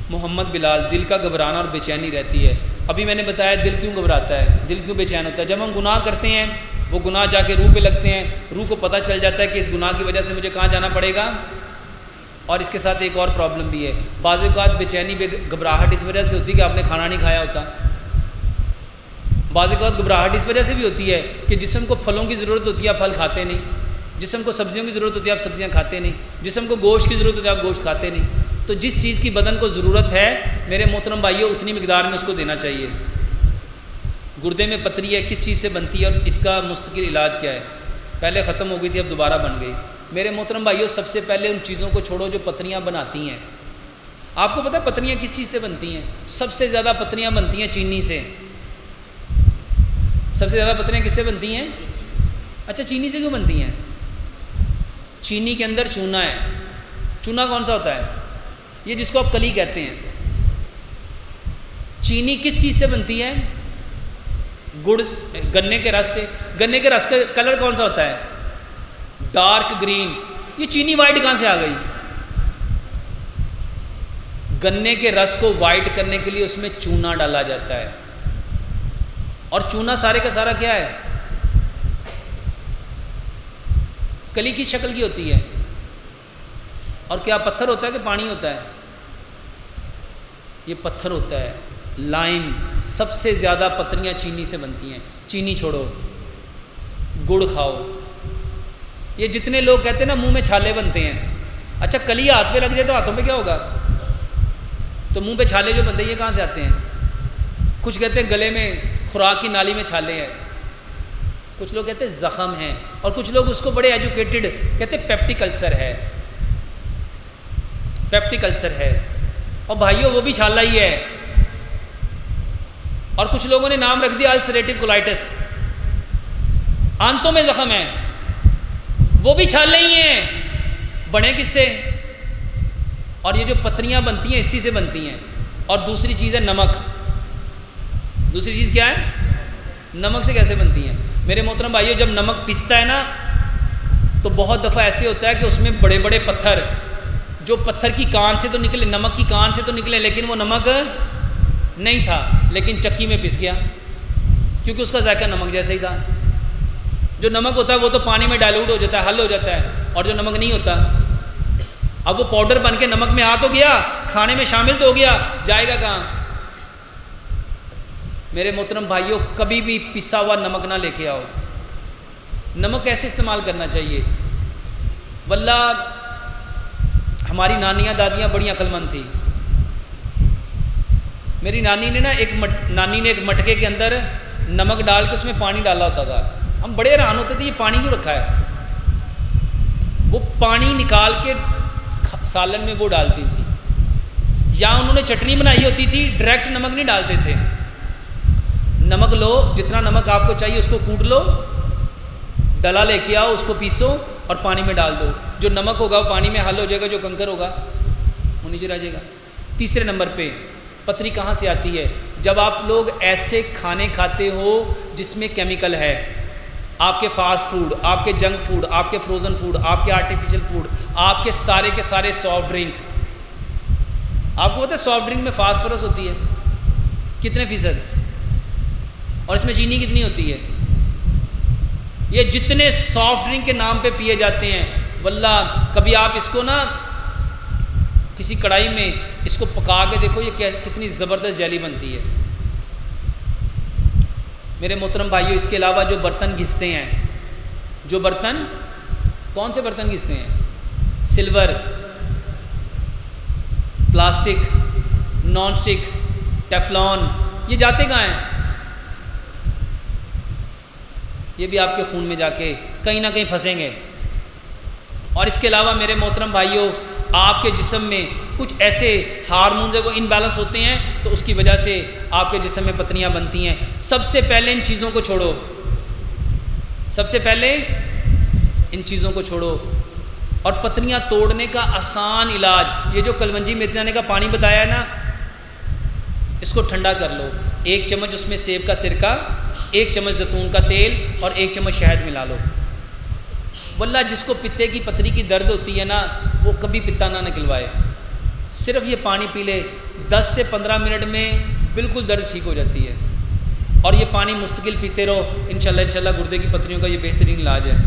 محمد بلال، دل کا گھبرانا اور بے چینی رہتی ہے۔ ابھی میں نے بتایا دل کیوں گھبراتا ہے، دل کیوں بے چین ہوتا ہے۔ جب ہم گناہ کرتے ہیں وہ گناہ جا کے روح پہ لگتے ہیں، روح کو پتہ چل جاتا ہے کہ اس گناہ کی وجہ سے مجھے کہاں جانا پڑے گا۔ اور اس کے ساتھ ایک اور پرابلم بھی ہے، بعض اوقات بے چینی گھبراہٹ اس وجہ سے ہوتی ہے کہ آپ نے کھانا نہیں کھایا ہوتا۔ بعض اوقات گھبراہٹ اس وجہ سے بھی ہوتی ہے کہ جسم کو پھلوں کی ضرورت ہوتی ہے، آپ پھل کھاتے نہیں، جسم کو سبزیوں کی ضرورت ہوتی ہے، آپ سبزیاں کھاتے نہیں، جسم کو گوشت کی ضرورت ہوتی ہے، آپ گوشت کھاتے نہیں۔ تو جس چیز کی بدن کو ضرورت ہے میرے محترم بھائیوں اتنی مقدار میں اس کو دینا چاہیے۔ گردے میں پتری ہے، کس چیز سے بنتی ہے اور اس کا مستقل علاج کیا ہے؟ پہلے ختم ہو گئی تھی، اب دوبارہ بن گئی۔ میرے محترم بھائیوں سب سے پہلے ان چیزوں کو چھوڑو جو پتریاں بناتی ہیں۔ آپ کو پتہ ہے پتریاں کس چیز سے بنتی ہیں؟ سب سے زیادہ پتریاں بنتی ہیں چینی سے۔ سب سے زیادہ پتریاں کس سے بنتی ہیں؟ اچھا چینی سے کیوں بنتی ہیں؟ چینی کے اندر چونا ہے۔ چونا کون سا ہوتا ہے؟ یہ جس کو آپ کلی کہتے ہیں۔ چینی کس چیز سے بنتی ہے؟ گڑ، گنے کے رس سے۔ گنے کے رس کا کلر کون سا ہوتا ہے؟ Dark green. یہ چینی وائٹ کہاں سے آ گئی؟ گنے کے رس کو وائٹ کرنے کے لیے اس میں چونا ڈالا جاتا ہے، اور چونا سارے کا سارا کیا ہے؟ کلی کی شکل کی ہوتی ہے۔ اور کیا پتھر ہوتا ہے کہ پانی ہوتا ہے؟ یہ پتھر ہوتا ہے، لائم۔ سب سے زیادہ پتریاں چینی سے بنتی ہیں۔ چینی چھوڑو، گڑ کھاؤ۔ یہ جتنے لوگ کہتے ہیں نا منہ میں چھالے بنتے ہیں، اچھا کلی ہاتھ پہ لگ جائے تو ہاتھوں پہ کیا ہوگا؟ تو منہ پہ چھالے جو بنتے ہیں یہ کہاں سے آتے ہیں؟ کچھ کہتے ہیں گلے میں، خوراک کی نالی میں چھالے ہیں، کچھ لوگ کہتے ہیں زخم ہیں، اور کچھ لوگ اس کو بڑے ایجوکیٹڈ کہتے ہیں پیپٹک السر ہے، پیپٹک السر ہے۔ اور بھائیوں وہ بھی چھالا ہی ہے۔ اور کچھ لوگوں نے نام رکھ دیا السریٹو کولائٹس، آنتوں میں زخم ہے، وہ بھی چھالے ہی ہیں، بنے کس سے؟ اور یہ جو پتریاں بنتی ہیں اسی سے بنتی ہیں۔ اور دوسری چیز ہے نمک۔ دوسری چیز کیا ہے؟ نمک سے کیسے بنتی ہیں؟ میرے محترم بھائیوں جب نمک پستا ہے نا تو بہت دفعہ ایسے ہوتا ہے کہ اس میں بڑے بڑے پتھر، جو پتھر کی کان سے تو نکلے، نمک کی کان سے تو نکلے، لیکن وہ نمک نہیں تھا، لیکن چکی میں پس گیا کیونکہ اس کا ذائقہ نمک جیسا ہی تھا۔ جو نمک ہوتا ہے وہ تو پانی میں ڈائلوٹ ہو جاتا ہے، حل ہو جاتا ہے، اور جو نمک نہیں ہوتا اب وہ پاؤڈر بن کے نمک میں آ تو گیا، کھانے میں شامل تو ہو گیا، جائے گا کہاں؟ میرے محترم بھائیوں کبھی بھی پسا ہوا نمک نہ لے کے آؤ۔ نمک کیسے استعمال کرنا چاہیے؟ واللہ ہماری نانیاں دادیاں بڑی عقل مند تھی۔ میری نانی نے نا ایک مٹکے کے اندر نمک ڈال کے اس میں پانی ڈالا ہوتا تھا۔ ہم بڑے حیران ہوتے تھے یہ پانی کیوں رکھا ہے؟ وہ پانی نکال کے سالن میں وہ ڈالتی تھی، یا انہوں نے چٹنی بنائی ہوتی تھی ڈائریکٹ نمک نہیں ڈالتے تھے۔ نمک لو، جتنا نمک آپ کو چاہیے اس کو کوٹ لو، ڈلا لے کے آؤ، اس کو پیسو اور پانی میں ڈال دو۔ جو نمک ہوگا وہ پانی میں حل ہو جائے گا، جو کنکر ہوگا وہ نیچے رہ جائے گا۔ تیسرے نمبر پہ پتری کہاں سے آتی ہے؟ جب آپ لوگ ایسے کھانے کھاتے ہو جس میں کیمیکل ہے، آپ کے فاسٹ فوڈ، آپ کے جنک فوڈ، آپ کے فروزن فوڈ، آپ کے آرٹیفیشل فوڈ، آپ کے سارے سافٹ ڈرنک۔ آپ کو پتہ ہے سافٹ ڈرنک میں فاسفورس ہوتی ہے کتنے فیصد؟ اور اس میں چینی کتنی ہوتی ہے؟ یہ جتنے سافٹ ڈرنک کے نام پہ پیے جاتے ہیں، واللہ کبھی آپ اس کو نا کسی کڑھائی میں اس کو پکا کے دیکھو یہ کتنی زبردست جیلی بنتی ہے۔ میرے محترم بھائیوں اس کے علاوہ جو برتن گھستے ہیں، جو برتن، کون سے برتن گھستے ہیں؟ Silver, plastic, non stick, Teflon, یہ جاتے کہاں ہیں؟ یہ بھی آپ کے خون میں جا کے کہیں نہ کہیں پھنسیں گے۔ اور اس کے علاوہ میرے محترم بھائیوں آپ کے جسم میں کچھ ایسے ہارمونز ہیں وہ انبیلنس ہوتے ہیں تو اس کی وجہ سے آپ کے جسم میں پتریاں بنتی ہیں۔ سب سے پہلے ان چیزوں کو چھوڑو، سب سے پہلے ان چیزوں کو چھوڑو۔ اور پتریاں توڑنے کا آسان علاج، یہ جو کلونجی میتھی دانے کا پانی بتایا ہے نا، اس کو ٹھنڈا کر لو، 1 چمچ اس میں سیب کا سرکہ، 1 چمچ زیتون کا تیل اور 1 چمچ شہد ملا لو۔ واللہ جس کو پتے کی پتری کی درد ہوتی ہے نا وہ کبھی پتا نہ نکلوائے، صرف یہ پانی پی لے 10 سے 15 منٹ میں بالکل درد ٹھیک ہو جاتی ہے، اور یہ پانی مستقل پیتے رہو، انشاءاللہ گردے کی پتھریوں کا یہ بہترین علاج ہے۔